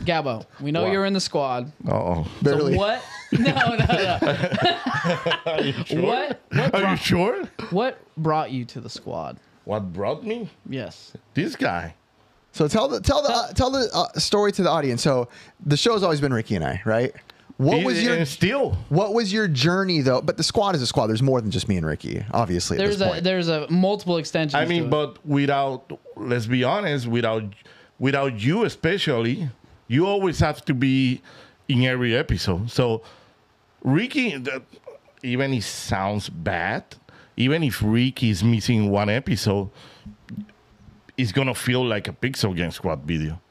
Gabbo, we know you're in the squad. Oh, so what? No. Are you sure? Are you sure? What brought you to the squad? What brought me? Yes. This guy. So tell the story to the audience. So the show's always been Ricky and I, right? What was your journey though? But the squad is a squad. There's more than just me and Ricky, obviously. There's a multiple extensions. I mean, but let's be honest, without you especially, you always have to be in every episode. So Ricky, even if it sounds bad, even if Ricky is missing one episode, it's gonna feel like a Pixel Game Squad video.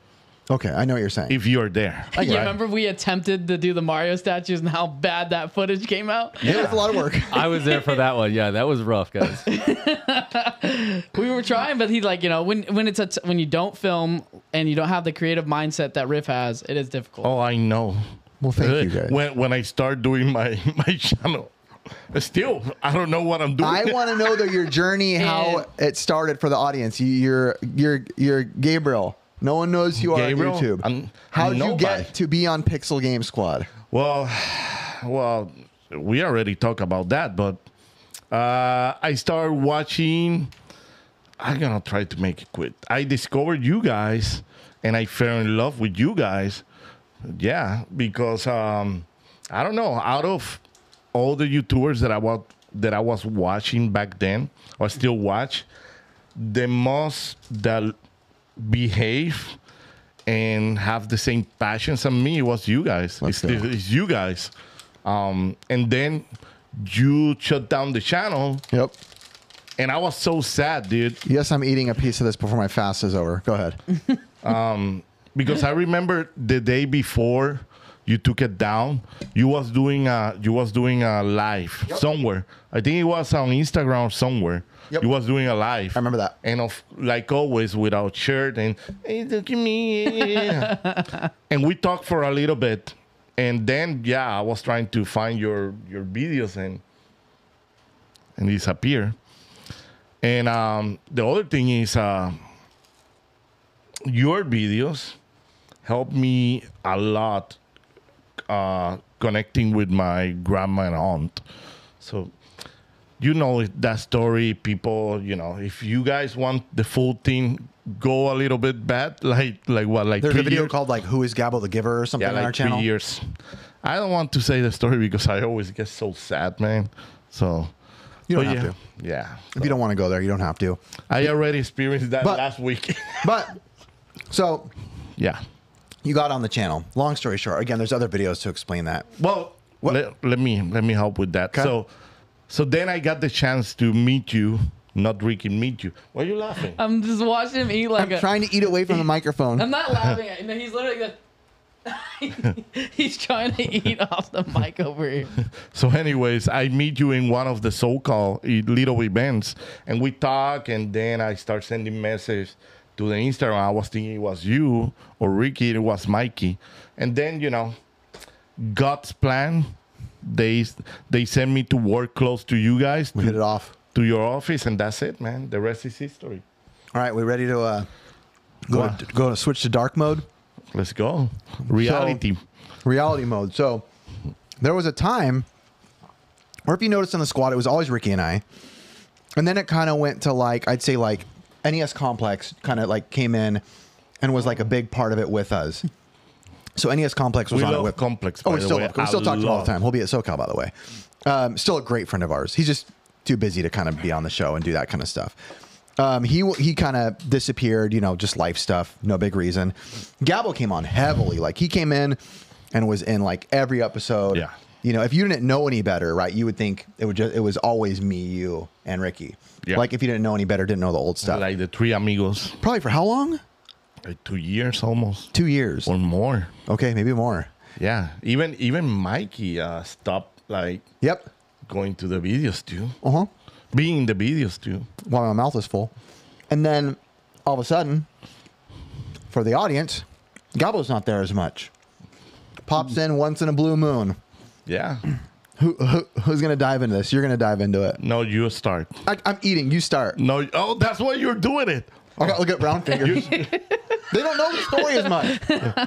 Okay, I know what you're saying. If you're there. You remember we attempted to do the Mario statues and how bad that footage came out? Yeah, it was a lot of work. I was there for that one. Yeah, that was rough, guys. We were trying, but he's like, when you don't film and you don't have the creative mindset that Riff has, it is difficult. Oh, I know. Well, thank you guys. When I start doing my channel, still, I don't know what I'm doing. I want to know your journey, how it started for the audience. You're Gabriel. No one knows who you are on YouTube. How did you get to be on Pixel Game Squad? Well, we already talked about that, but I started watching. I'm gonna try to make it quick. I discovered you guys, and I fell in love with you guys. Yeah, because I don't know. Out of all the YouTubers that I was watching back then, or still watch, the most that behave and have the same passions as me was you guys. It's you guys. And then you shut down the channel. Yep. And I was so sad, dude. Yes, I'm eating a piece of this before my fast is over. Go ahead. Because I remember the day before you took it down, you was doing a live somewhere. I think it was on Instagram or somewhere. Yep. You was doing a live. I remember that. And like always, without shirt and hey, look at me. And we talked for a little bit, and then I was trying to find your videos and disappear. And the other thing is your videos helped me a lot connecting with my grandma and aunt. So. You know that story, people. If you guys want the full thing, go a little bit bad, like what, like there's 3 a video years? called like "Who is Gabbo the Giver" or something on our channel. 3 years. I don't want to say the story because I always get so sad, man. So you don't have to. Yeah. If you don't want to go there, you don't have to. I already experienced that last week. So yeah, you got on the channel. Long story short, again, there's other videos to explain that. Well, let me help with that. Okay. So then I got the chance to meet you, not Ricky, meet you. Why are you laughing? I'm just watching him eat I'm trying to eat away from the microphone. I'm not laughing at him. He's literally he's trying to eat off the mic over here. So anyways, I meet you in one of the so-called little events, and we talk, and then I start sending messages to the Instagram. I was thinking it was you or Ricky, it was Mikey. And then, God's plan. They sent me to work close to you guys. We hit it off. To your office, and that's it, man. The rest is history. All right, we ready to go to switch to dark mode? Let's go. Reality mode. So there was a time, or if you noticed in the squad, it was always Ricky and I. And then it kind of went to I'd say NES Complex kind of came in and was a big part of it with us. So NES Complex was on it with Complex. We still talk to him all the time. He'll be at SoCal, by the way. Still a great friend of ours. He's just too busy to kind of be on the show and do that kind of stuff. He kind of disappeared, just life stuff, no big reason. Gabbo came on heavily. He came in and was in every episode. Yeah. If you didn't know any better, right, you would think it was always me, you, and Ricky. Yeah. If you didn't know any better, didn't know the old stuff. Like the three amigos. Probably for how long? 2 years almost. 2 years. Or more. Okay, maybe more. Yeah. Even Mikey stopped Yep. going to the videos too. Uh-huh. Being in the videos too. While my mouth is full. And then all of a sudden, for the audience, Gabbo's not there as much. Pops in once in a blue moon. Yeah. Who's going to dive into this? You're going to dive into it. No, you start. I'm eating. You start. No. Oh, that's why you're doing it. I got look at brown fingers. They don't know the story as much.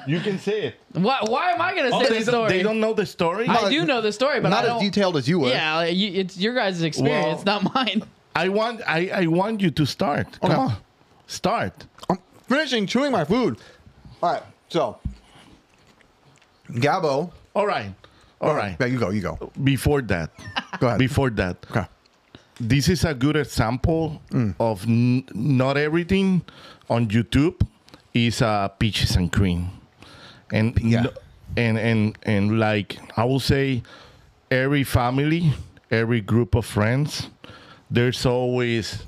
You can say it. Why am I gonna say the story? They don't know the story. I do know the story, but Not I don't. as detailed as you would. Yeah, it's your guys' experience, Well- not mine. I want you to start. Okay. Come on, start. I'm finishing chewing my food. All right, so Gabbo. All right. Yeah, you go. Before that, Go ahead. Before that, Okay. this is a good example of not everything on YouTube is peaches and cream, and Yeah. and like I will say, every family, every group of friends, there's always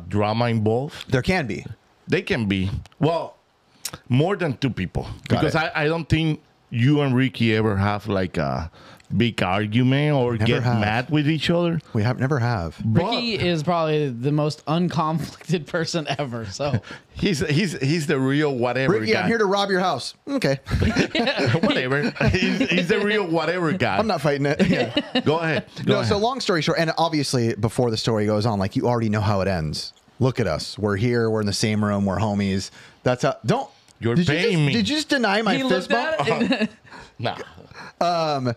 drama involved. There can be. They can be more than two people Got because it. I don't think you and Ricky ever have like a big argument or get have. mad with each other. We never have. Ricky is probably the most unconflicted person ever. So He's the real whatever Ricky, guy. I'm here to rob your house. Okay. Whatever. He's the real whatever guy. I'm not fighting it. Yeah. Go ahead. Go No, ahead. so long story short, and obviously before the story goes on, like you already know how it ends. Look at us. We're here. We're in the same room. We're homies. That's how. Don't. You're did paying me. Did you just deny my he fist looked at bump? it. Nah.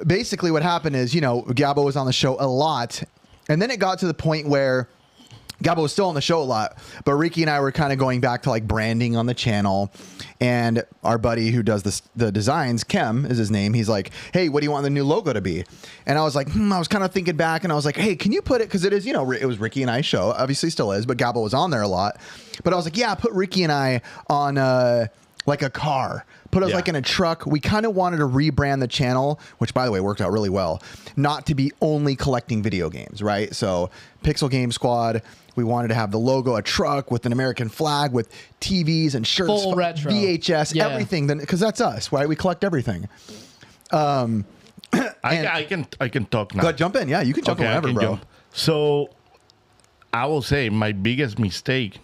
Basically, what happened is, Gabbo was on the show a lot, and then it got to the point where Gabbo was still on the show a lot, but Ricky and I were kind of going back to like branding on the channel, and our buddy who does the designs, Kem is his name. He's like, "Hey, what do you want the new logo to be?" And I was like, I was kind of thinking back, and I was like, "Hey, can you put it?" Because it is, it was Ricky and I's show, obviously still is, but Gabbo was on there a lot. But I was like, "Yeah, put Ricky and I on like a car." Put us Yeah. like in a truck. We kind of wanted to rebrand the channel, which by the way worked out really well, not to be only collecting video games, right? So Pixel Game Squad, we wanted to have the logo, a truck with an American flag, with TVs and shirts, Full retro. VHS, Yeah. everything. Because that's us, right? We collect everything. I can talk now. Go ahead, jump in. Yeah, you can jump in I whenever, can bro. jump. So I will say my biggest mistake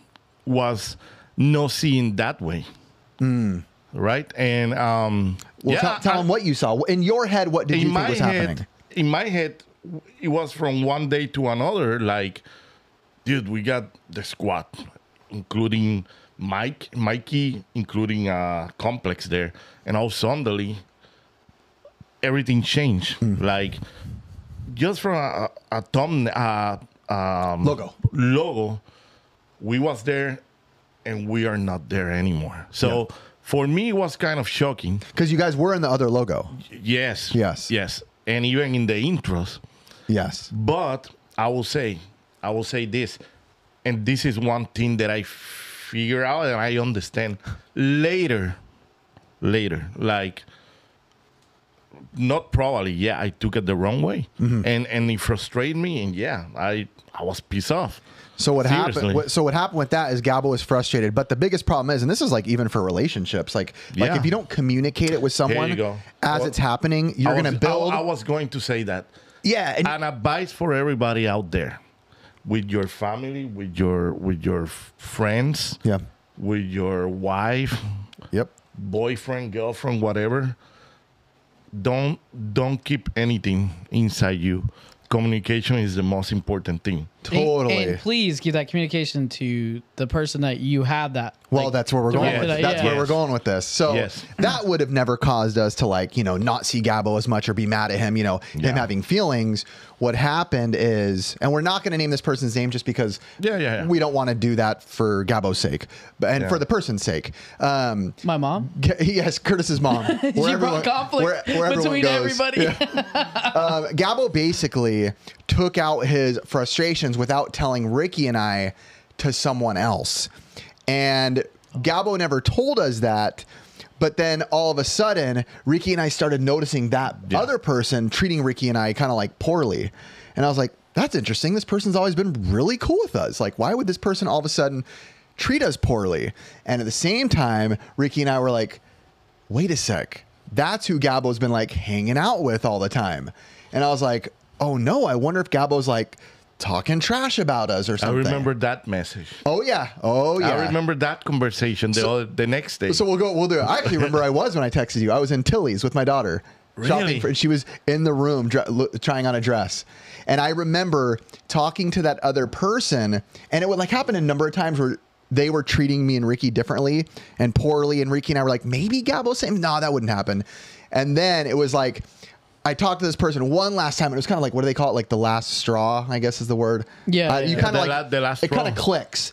was not seeing that way. Right? And Well, tell them what you saw. In your head, what did you think was happening? In my head, it was from one day to another. Like, dude, we got the squad, including Mikey, including Complex there, and all suddenly everything changed. Like, just from a logo, we was there, and we are not there anymore. So. Yeah. For me, it was kind of shocking. Because you guys were in the other logo. Yes. Yes. And even in the intros. Yes. But I will say this, and this is one thing that I figure out and I understand later, like, not probably, yeah, I took it the wrong way. And it frustrated me, and yeah, I was pissed off. So what Seriously. happened? So what happened with that is Gabbo was frustrated. But the biggest problem is, and this is like even for relationships, like Yeah. if you don't communicate it with someone you go. as Well, it's happening, you're going to build. I was going to say that. Yeah, and An advice for everybody out there, with your family, with your friends, yeah, with your wife, yep, boyfriend, girlfriend, whatever. Don't keep anything inside you. Communication is the most important thing. totally. And please give that communication to the person that you have that. Well, like, that's where we're going directed with. at. That's Yeah. where we're going with this. So Yes. that would have never caused us to not see Gabbo as much or be mad at him. Him Yeah. having feelings. What happened is, and we're not going to name this person's name just because Yeah. we don't want to do that for Gabbo's sake, and Yeah. for the person's sake. My mom. Yes, Curtis's mom. She brought conflict between everybody. Gabbo basically took out his frustrations without telling Ricky and I to someone else. And Gabbo never told us that. But then all of a sudden, Ricky and I started noticing that other person treating Ricky and I kind of like poorly. And I was like, that's interesting. This person's always been really cool with us. Like, why would this person all of a sudden treat us poorly? And at the same time, Ricky and I were like, wait a sec. That's who Gabbo's been like hanging out with all the time. And I was like, oh no, I wonder if Gabbo's like talking trash about us or I something. remember that message. Oh yeah. I remember that conversation the next day. So we'll do it. I actually remember I was when I texted you. I was in Tilly's with my daughter. Really? And she was in the room trying on a dress. And I remember talking to that other person, and it would like happen a number of times where they were treating me and Ricky differently and poorly. And Ricky and I were like, maybe Gabbo saying, no, that wouldn't happen. And then it was like, I talked to this person one last time. And it was kind of like, what do they call it? Like the last straw, I guess is the word. Yeah. You kind of the last it kind of straw. clicks.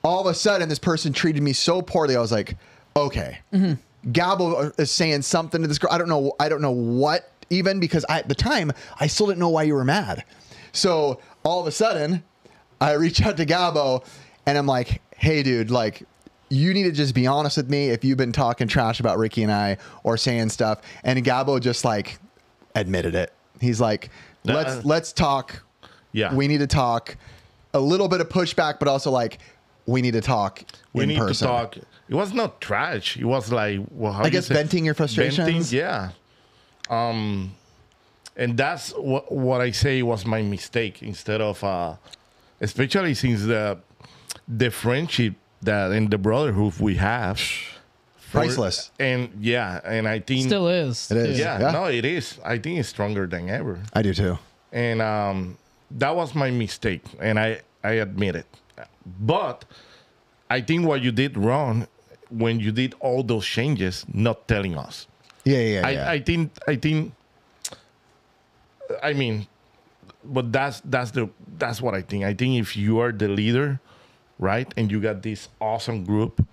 All of a sudden, this person treated me so poorly. I was like, okay, Gabbo is saying something to this girl. I don't know what even, because at the time I still didn't know why you were mad. So all of a sudden I reach out to Gabbo and I'm like, hey dude, like you need to just be honest with me if you've been talking trash about Ricky and I or saying stuff. And Gabbo just like admitted it. He's like, let's talk. Yeah. We need to talk. A little bit of pushback, but also like we need to talk in person. To talk. It was not trash. It was like, well, how I do you guess say? venting your frustrations. Venting, yeah. And that's what I say was my mistake instead of, especially since the friendship that and the brotherhood we have. Priceless. And yeah, and I think Still is. It is. too. Yeah, no, it is. I think it's stronger than ever. I do too. And that was my mistake, and I admit it. But I think what you did wrong when you did all those changes, not telling us. Yeah. I mean, but that's what I think. I think if you are the leader, right, and you got this awesome group,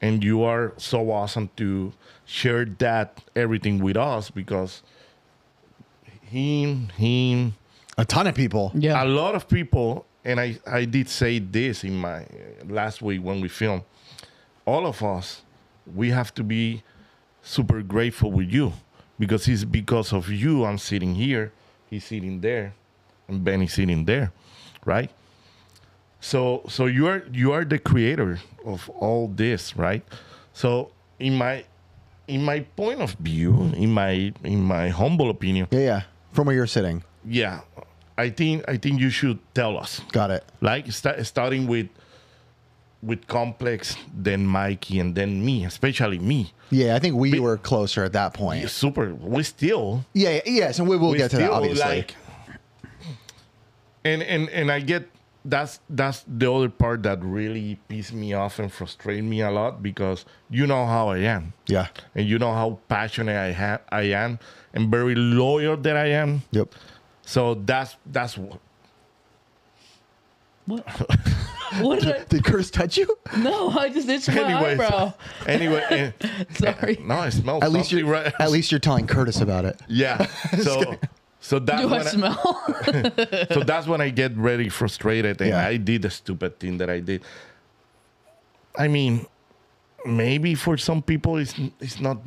and you are so awesome to share that everything with us, because him, A ton of people. Yeah. a lot of people, and I did say this in my last week when we filmed, all of us, we have to be super grateful with you, because it's because of you I'm sitting here, he's sitting there, and Benny's sitting there, right? So you are the creator of all this, right? So in my point of view, in my humble opinion, Yeah. From where you're sitting. yeah, I think you should tell us. Got it. Like starting with Complex, then Mikey, and then me, especially me. Yeah, I think we were closer at that point. Super. We still. Yeah, yes, and we will we get to that, still, obviously. Like, and I get that's the other part that really pisses me off and frustrates me a lot, because you know how I am. Yeah. And you know how passionate I am, and very loyal that I am. Yep. So that's what. What? What did I? Did Curse touch you? No, I just itched my eyebrow. Anyway, Sorry. no, it smells. At least something right. At least you're telling Curtis about it. Yeah. So that's Do I when smell? so that's when I get really frustrated, and Yeah. I did the stupid thing that I did. I mean, maybe for some people it's not.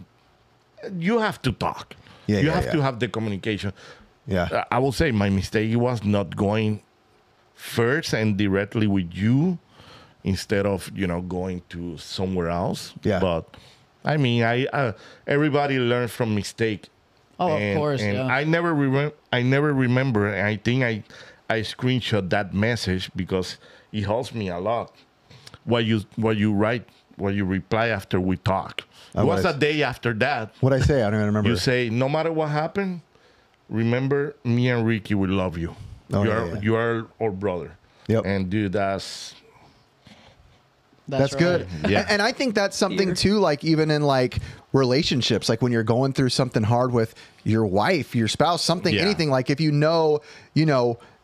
You have to talk. Yeah, you yeah, have yeah. to have the communication. Yeah. I will say my mistake was not going first and directly with you instead of going to somewhere else. Yeah. But I mean, I everybody learns from mistake. Oh, of course. And Yeah. I never remember. And I think I screenshot that message because it helps me a lot. What you write, what you reply after we talk. It was a day after that. What'd I say? I don't even remember. You say, no matter what happened, remember, me and Ricky will love you. Oh, yeah. You are our brother. Yep. And dude, that's That's right. good. Yeah. And I think that's something Here. too, like even in like relationships, like when you're going through something hard with your wife, your spouse, something, Yeah. anything, like if you know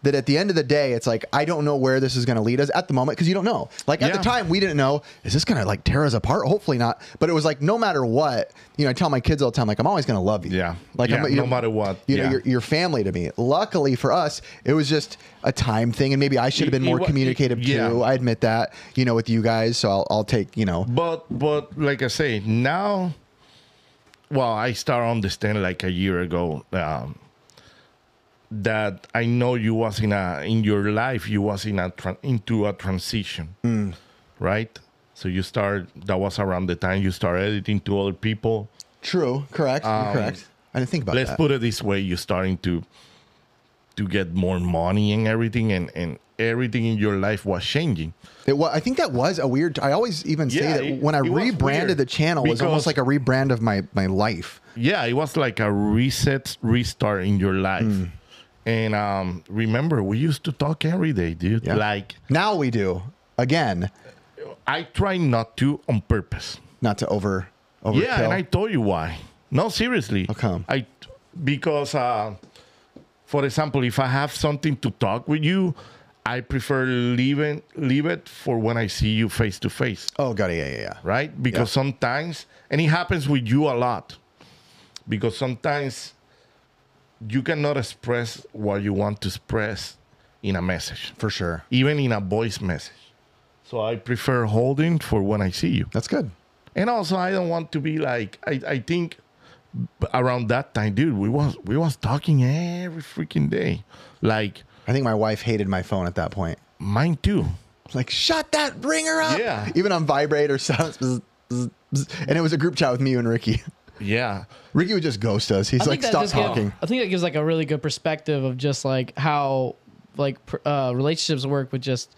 that at the end of the day, it's like, I don't know where this is going to lead us at the moment, because you don't know. Like at the Yeah. time, we didn't know, is this going to like tear us apart? Hopefully not. But it was like, no matter what, I tell my kids all the time, like, I'm always going to love you. Yeah. Like, Yeah, I'm, no matter what. You know, Yeah. you're family to me. Luckily for us, it was just a time thing. And maybe I should have been It more wa- communicative yeah. too. I admit that, with you guys. So I'll take, But like I say, now, well, I start understand like a year ago that I know you was in your life you was into a transition, right? So that was around the time you start editing to other people. True. Correct. You're correct. I didn't think about Let's that. put it this way: you're starting to get more money and everything, and everything in your life was changing. I think that was a weird. I always even say Yeah, that when I it was rebranded weird the channel, it was almost because- like a rebrand of my life. Yeah, it was like a restart in your life. And remember, we used to talk every day, dude. Yeah. Like, Now we do again. I try not to on purpose. Not to overkill. Yeah, and I told you why. No, seriously. How come? Because, for example, if I have something to talk with you, I prefer leave it for when I see you face to face. Oh, got it. Yeah. Right? Because sometimes, and it happens with you a lot, because sometimes you cannot express what you want to express in a message, For sure. even in a voice message. So I prefer holding for when I see you. That's good. And also, I don't want to be like, I think around that time, dude, we was talking every freaking day. Like, I think my wife hated my phone at that point. mine too. Like, shut that, bring her up. Yeah. Even on vibrate or sounds. And it was a group chat with me and Ricky. Yeah. Ricky would just ghost us. He's like, stop talking. I think that gives like a really good perspective of just like how like relationships work with just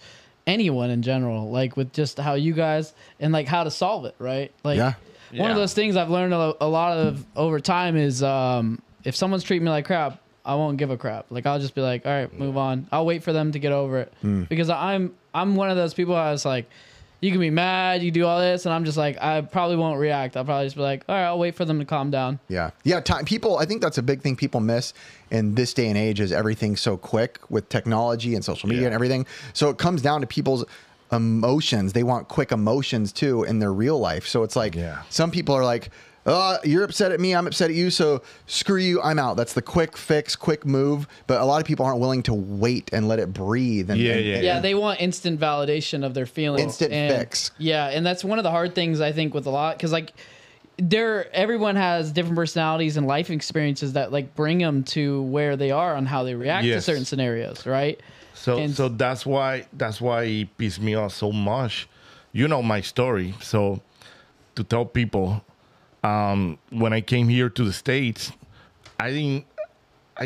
anyone in general, like with just how you guys and like how to solve it, right? Like one of those things I've learned a lot of over time is if someone's treating me like crap, I won't give a crap. Like I'll just be like, all right, move on. I'll wait for them to get over it because I'm one of those people. I was like, you can be mad, you do all this, and I'm just like, I probably won't react. I'll probably just be like, all right, I'll wait for them to calm down. Yeah. People, I think that's a big thing people miss in this day and age is everything's so quick with technology and social media and everything. So it comes down to people's emotions. They want quick emotions too in their real life. So it's like some people are like, you're upset at me, I'm upset at you, so screw you, I'm out. That's the quick fix, quick move. But a lot of people aren't willing to wait and let it breather. Yeah, they want instant validation of their feelings. Instant fix. Yeah, and that's one of the hard things I think with a lot, because like everyone has different personalities and life experiences that like bring them to where they are on how they react to certain scenarios, right? So that's why it pissed me off so much. You know my story. So to tell people, when I came here to the States, I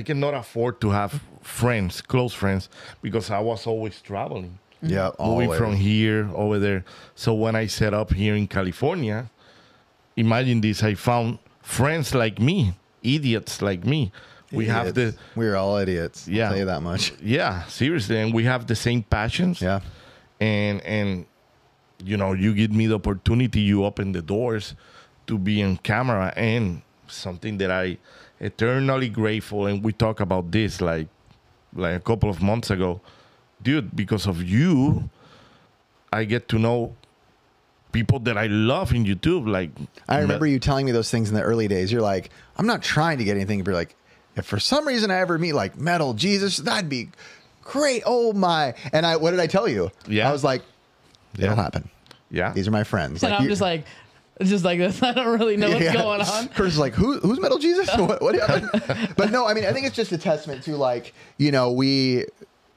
cannot afford to have friends, close friends, because I was always traveling. Yeah, moving from here over there. So when I set up here in California, imagine this, I found friends like me, idiots like me. We're all idiots. Yeah. I'll tell you that much. Yeah, seriously. And we have the same passions. Yeah. And you know, you give me the opportunity, you open the doors to be on camera, and something that I eternally grateful. And we talk about this like a couple of months ago, dude, because of you, I get to know people that I love in YouTube. Like, I remember you telling me those things in the early days. You're like, I'm not trying to get anything, but you're like, if for some reason I ever meet like Metal Jesus, that'd be great. Oh my. And what did I tell you? Yeah. I was like, it'll happen. Yeah. These are my friends. And like, I'm just like this. I don't really know what's going on. Curtis is like, who's Metal Jesus? What happened? But no, I mean, I think it's just a testament to like, you know,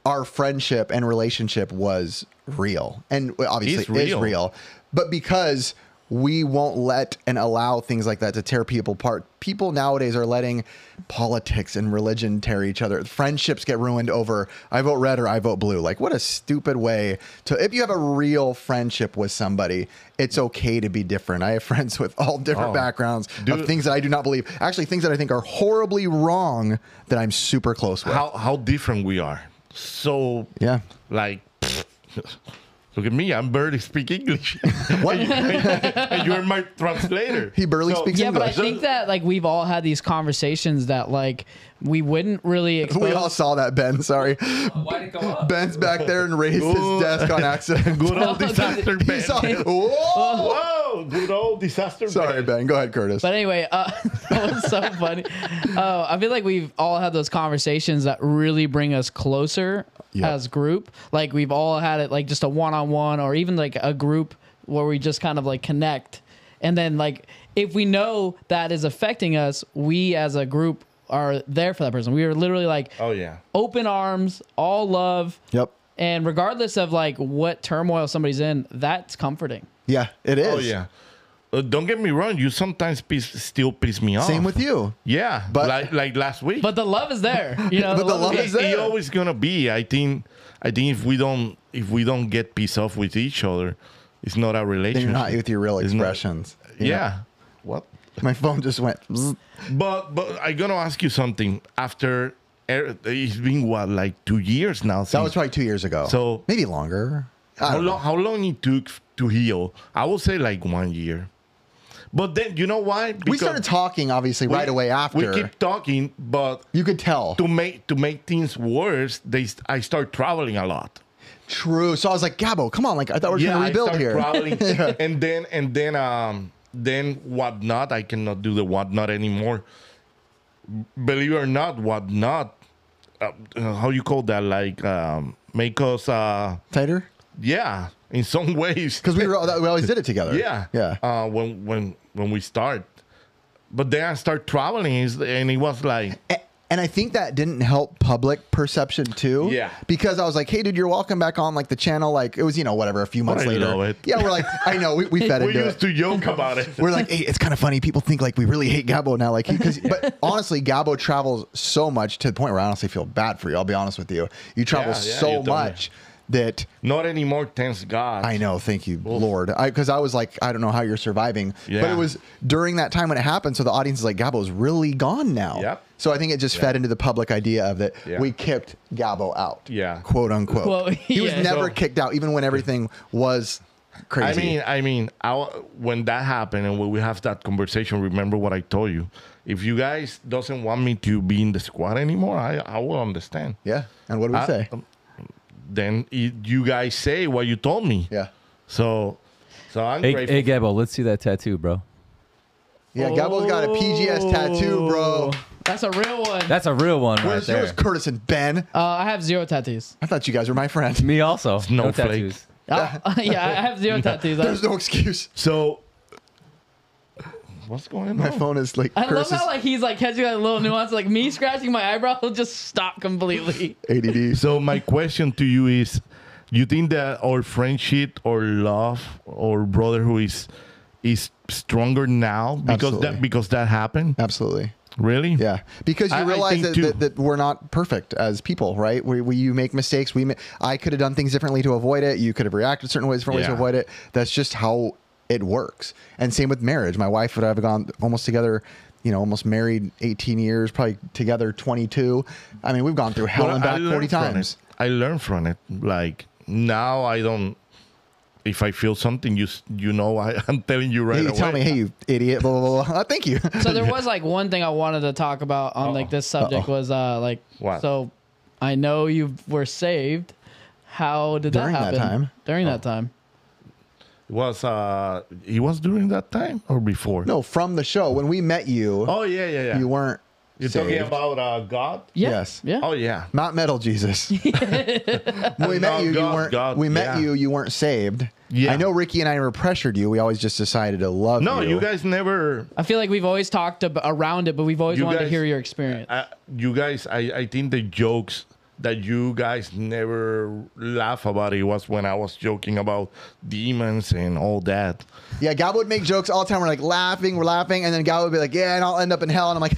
our friendship and relationship was real, and obviously is real, but because we won't let and allow things like that to tear people apart. People nowadays are letting politics and religion tear each other. Friendships get ruined over I vote red or I vote blue. Like, what a stupid way to, if you have a real friendship with somebody, it's okay to be different. I have friends with all different backgrounds of things that I do not believe. Actually, things that I think are horribly wrong that I'm super close with. How different we are. So, like, look at me, I'm barely speak English. What? and you're my translator. He barely speaks English. But I think that like we've all had these conversations that like we wouldn't really expose. We all saw that, Ben. Sorry. Why'd it go up? Ben's back there and raised his desk on accident. Good old disaster, He Ben. saw it. Whoa! Whoa, good old disaster. Sorry, Ben. Go ahead, Curtis. But anyway, that was so funny. I feel like we've all had those conversations that really bring us closer as group. Like we've all had it like just a one-on-one or even like a group where we just kind of like connect. And then like if we know that is affecting us, we as a group are there for that person. We are literally like open arms, all love. Yep. And regardless of like what turmoil somebody's in, that's comforting. Yeah, it is. Oh, yeah. Don't get me wrong. You sometimes still piss me off. Same with you. Yeah, but like last week. But the love is there. You know, But the love is there. It's always gonna be. I think if we don't get pissed off with each other, it's not a relationship. Then you're not with your real It's not- expressions. Yeah. What? My phone just went. Bzz. But I'm gonna ask you something. After it's been what, like 2 years now? That was probably 2 years ago. So maybe longer. how long it took to heal. I will say like 1 year. But then, you know why? We started talking, obviously, right away after. We keep talking, but you could tell. To make things worse, I start traveling a lot. True. So I was like, Gabbo, come on! Like I thought we were going to rebuild here. Traveling, then whatnot. I cannot do the whatnot anymore. Believe it or not, whatnot. How you call that? Like make us tighter. Yeah, in some ways, because we always did it together. Yeah. When we start, but then I start traveling, and it was like. And I think that didn't help public perception too. Yeah. Because I was like, hey, dude, you're welcome back on like the channel. Like it was, whatever, a few months later. Love it. Yeah, we're like, I know, we fed into it. We used to joke about it. We're like, hey, it's kind of funny. People think like we really hate Gabbo now. Like, but honestly, Gabbo travels so much to the point where I honestly feel bad for you. I'll be honest with you. You travel so much. That not anymore, thanks God. I know, thank you, Lord. Because I was like, I don't know how you're surviving. Yeah. But it was during that time when it happened, so the audience is like, Gabbo's really gone now. Yep. So I think it just fed into the public idea of that we kicked Gabbo out. Yeah. Quote unquote. Well, he was never kicked out, even when everything was crazy. I mean, when that happened and when we have that conversation, remember what I told you. If you guys doesn't want me to be in the squad anymore, I will understand. Yeah. And what do we say? Then you guys say what you told me. Yeah. So I'm grateful. Hey, Gabbo, let's see that tattoo, bro. Yeah, Gabbo's got a PGS tattoo, bro. That's a real one. That's a real one Where's right there. yours, Curtis and Ben? I have 0 tattoos. I thought you guys were my friend. Me also. No Snowflake. tattoos. Yeah, I have 0 tattoos. There's no excuse. So what's going on? My phone is like I Curtis love how like he's like catching that little nuance. Like me scratching my eyebrow will just stop completely. ADD. So my question to you is, you think that our friendship or love or brotherhood is stronger now because that happened? Absolutely. Really? Yeah, because you realize that we're not perfect as people, right? You make mistakes. I could have done things differently to avoid it. You could have reacted certain ways, different ways to avoid it. That's just how it works. And same with marriage. My wife would have gone almost together, almost married 18 years, probably together 22. I mean, we've gone through hell and back 40 times. I learned from it. Like now I don't. If I feel something, I'm telling you right away. You tell me, hey, you idiot, blah, blah, blah. Thank you. So there was like one thing I wanted to talk about on like this subject was like, what? So I know you were saved. How did that happen? During that time. He was during that time or before? No, from the show. When we met you. Oh, yeah. You weren't You're saved. talking about God? Yeah. Yes. Yeah. Oh, yeah. Not metal Jesus. When we met you, you weren't saved. Yeah. I know Ricky and I never pressured you. We always just decided to love you. No, you guys never. I feel like we've always talked around it, but we've always wanted to hear your experience. You guys, I think the jokes that you guys never laugh about it was when I was joking about demons and all that. Yeah, Gabbo would make jokes all the time. We're like we're laughing, and then Gabbo would be like, yeah, and I'll end up in hell. And I'm like,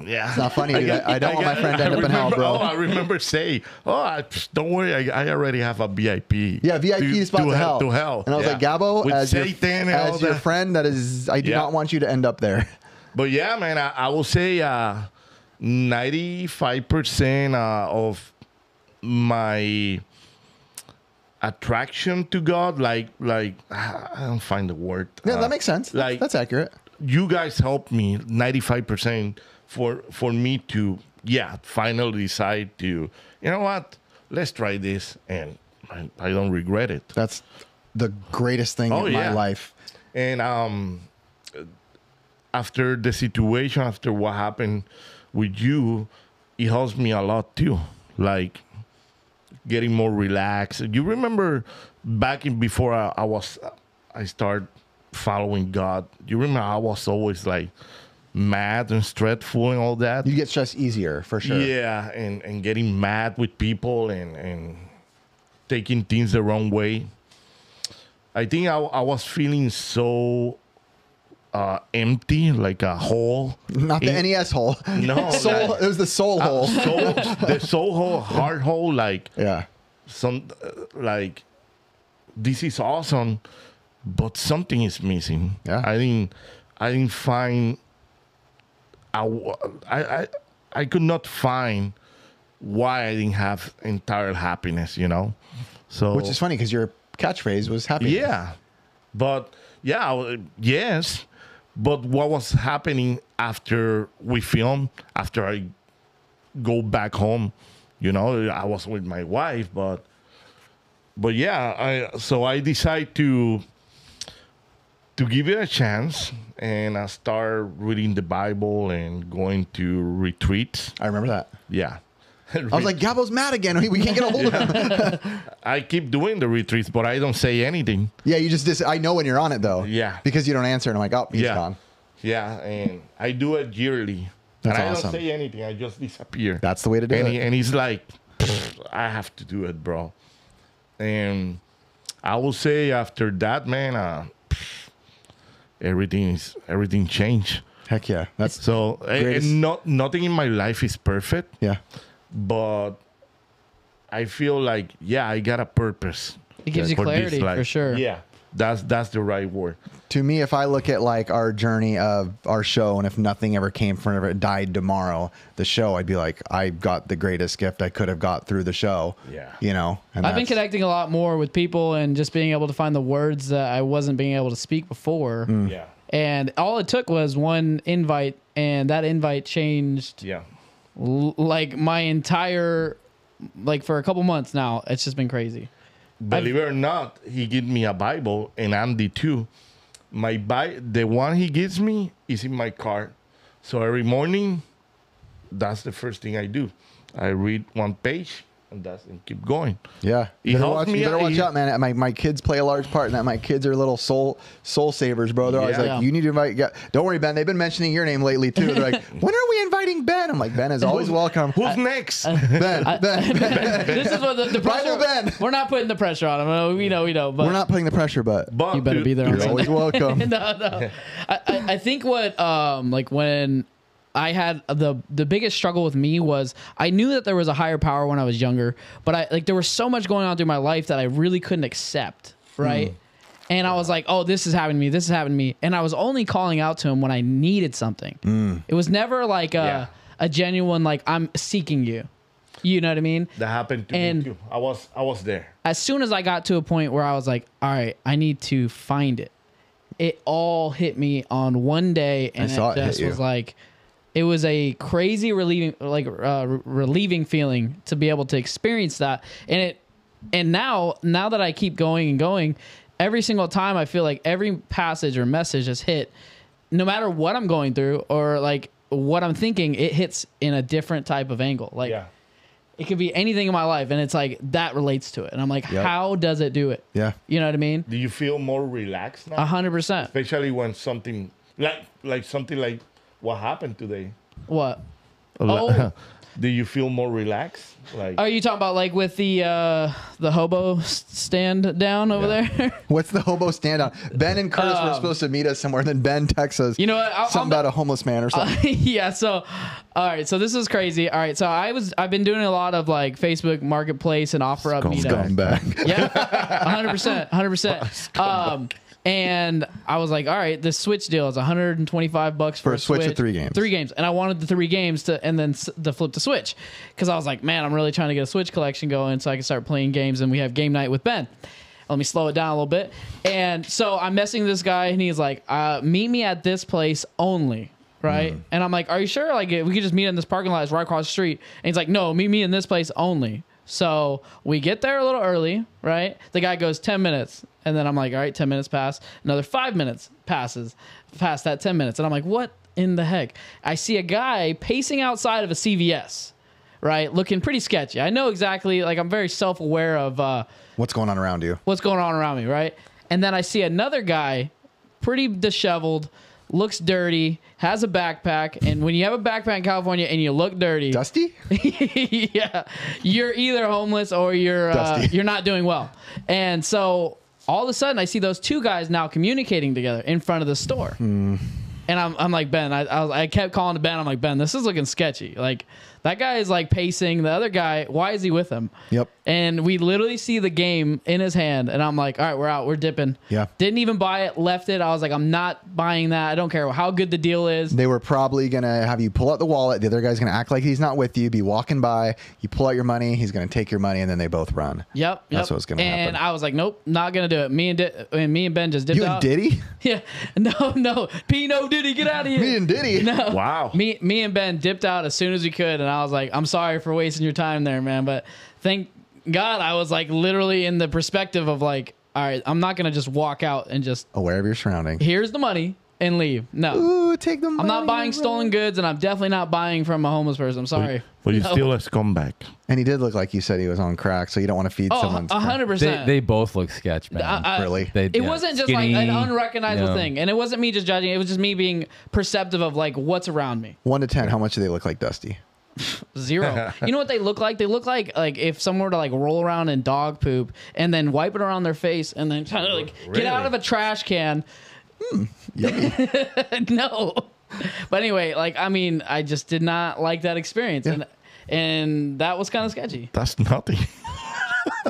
yeah, it's not funny, dude. I don't want my friend to end up in hell, bro. I remember saying, don't worry, I already have a VIP. Yeah, VIP spot to hell. To hell. And I was like, Gabbo, with as Satan as your friend, I do not want you to end up there. But yeah, man, I will say 95% of my attraction to God, like I don't find the word. Yeah, that makes sense. Like that's accurate. You guys helped me 95% for me to finally decide to, you know what, let's try this, and I don't regret it. That's the greatest thing in my life. And after the situation, after what happened with you, it helps me a lot too. Like getting more relaxed. You remember back before I started following God. You remember I was always like mad and stressful and all that. You get stressed easier for sure. Yeah, and getting mad with people and taking things the wrong way. I think I was feeling so empty, like a hole. Not the NES hole. No, soul. It was the soul hole. The soul hole, heart hole. Like like this is awesome, but something is missing. Yeah, I didn't find. I could not find why I didn't have entire happiness. So which is funny because you're catchphrase was happy. Yeah, but yes. But what was happening after we filmed? After I go back home, I was with my wife, but yeah, I decide to give it a chance, and I start reading the Bible and going to retreats. I remember that. Yeah. I was like, Gabbo's mad again. We can't get a hold of him. I keep doing the retreats, but I don't say anything. Yeah, you just I know when you're on it, though. Yeah. Because you don't answer, and I'm like, oh, he's gone. Yeah, and I do it yearly. That's and I awesome. don't say anything. I just disappear. That's the way to do it. And he's like, I have to do it, bro. And I will say after that, man, everything changed. Heck yeah. That's So greatest. and nothing in my life is perfect. Yeah. But I feel like, I got a purpose. It gives you for this clarity, life. for sure. Yeah, that's the right word. To me, if I look at like our journey of our show, and if nothing ever came from it, died tomorrow, the show, I'd be like, I got the greatest gift I could have got through the show. Yeah. And I've been connecting a lot more with people and just being able to find the words that I wasn't being able to speak before. Yeah. And all it took was one invite, and that invite changed Yeah. like my entire, like for a couple months now. It's just been crazy. Believe it or not, he gave me a Bible, and Andy too. The one he gives me is in my car. So every morning, that's the first thing I do. I read one page and keep going. Yeah. He You better helped watch, me you better out. watch out, man. My kids play a large part in that. My kids are little soul savers, bro. They're always Yeah. like, you need to invite. Don't worry, Ben. They've been mentioning your name lately too. They're like, when are we inviting Ben? I'm like, Ben is always welcome. Who's next? Ben. This is what the pressure. Bible Ben. We're not putting the pressure on him. We know. But We're not putting the pressure, but But you better be there on you're always welcome. no. I think what like when I had the biggest struggle with me was I knew that there was a higher power when I was younger, but there was so much going on through my life that I really couldn't accept, right? And I was like, oh, this is happening to me. This is happening to me. And I was only calling out to him when I needed something. It was never like a genuine, like, I'm seeking you. You know what I mean? That happened to me too. I was there. As soon as I got to a point where I was like, all right, I need to find it, it all hit me on one day. And it just was like, it was a crazy relieving feeling to be able to experience that. And now that I keep going and going, every single time I feel like every passage or message has hit, no matter what I'm going through or like what I'm thinking, it hits in a different type of angle. Like it could be anything in my life, and it's like that relates to it. And I'm like, how does it do it? Yeah. You know what I mean? Do you feel more relaxed now? 100%. Especially when something like something like what happened today. What? Oh. Do you feel more relaxed? Like, Are you talking about like with the hobo stand down over there? What's the hobo stand on? Ben and Curtis were supposed to meet us somewhere, and then Ben texts us. You know what? Something about a homeless man or something. Yeah. So, all right. So this is crazy. All right. So I've been doing a lot of like Facebook Marketplace and OfferUp meetups. Scumbag. Yeah. 100%. And I was like, all right, this Switch deal is $125 for a Switch of 3 games. 3 games. And I wanted the 3 games and then the flip to Switch. Because I was like, man, I'm really trying to get a Switch collection going so I can start playing games. And we have game night with Ben. Let me slow it down a little bit. And so I'm messaging this guy, and he's like, meet me at this place only. Right. And I'm like, are you sure? Like, we could just meet in this parking lot. It's right across the street. And he's like, no, meet me in this place only. So we get there a little early, right? The guy goes 10 minutes. And then I'm like, all right, 10 minutes pass. Another 5 minutes passes past that 10 minutes. And I'm like, what in the heck? I see a guy pacing outside of a CVS, right? Looking pretty sketchy. I know exactly, like, I'm very self-aware of What's going on around you? what's going on around me, right? And then I see another guy, pretty disheveled, looks dirty, has a backpack. And when you have a backpack in California and you look dirty, Dusty? yeah, you're either homeless or you're not doing well. And so all of a sudden I see those 2 guys now communicating together in front of the store. And And I'm like, Ben, I kept calling to Ben. I'm like, Ben, this is looking sketchy. Like, that guy is like pacing. The other guy, why is he with him? Yep. And we literally see the game in his hand. And I'm like, all right, we're out. We're dipping. Yeah. Didn't even buy it. Left it. I was like, I'm not buying that. I don't care how good the deal is. They were probably going to have you pull out the wallet. The other guy's going to act like he's not with you, be walking by. You pull out your money. He's going to take your money, and then they both run. Yep. That's what's going to happen. And I was like, nope, not going to do it. Me and Ben just dipped You out. and Diddy? Yeah. No. Pino Diddy, get out of here. Me and Diddy? No. Wow. Me and Ben dipped out as soon as we could, and I was like, I'm sorry for wasting your time there, man. But thank God I was like literally in the perspective of like, all right, I'm not going to just walk out and just Aware of your surroundings. here's the money and leave. No. Ooh, take the money. I'm not buying stolen goods, and I'm definitely not buying from a homeless person. I'm sorry. But you No. still a scumbag. And he did look like you said he was on crack, so you don't want to feed Oh, someone. 100%. They both look sketch, man. Really? It wasn't just skinny, like an unrecognizable you know. thing, and it wasn't me just judging. It was just me being perceptive of like what's around me. 1 to 10, how much do they look like Dusty? 0. You know what they look like? They look like if someone were to like roll around in dog poop and then wipe it around their face and then try to like get out of a trash can. No. But anyway, like I mean, I just did not like that experience, and that was kind of sketchy. That's nothing.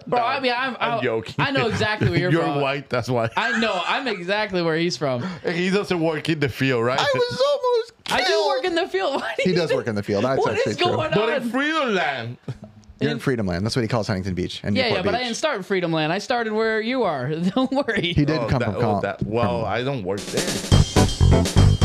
Bro, I mean, I'm joking. I know exactly where you're from. white, that's why. I know. I'm exactly where he's from. He doesn't work in the field, right? I was almost I do work in the field. Why do He you does think- work in the field. That's What actually is true. going But in on? Freedom Land. You're in Freedom Land. That's what he calls Huntington Beach. And Yeah, Newport yeah, but I Beach. didn't start in Freedom Land. I started where you are. Don't worry. He did come from Well, I don't work there.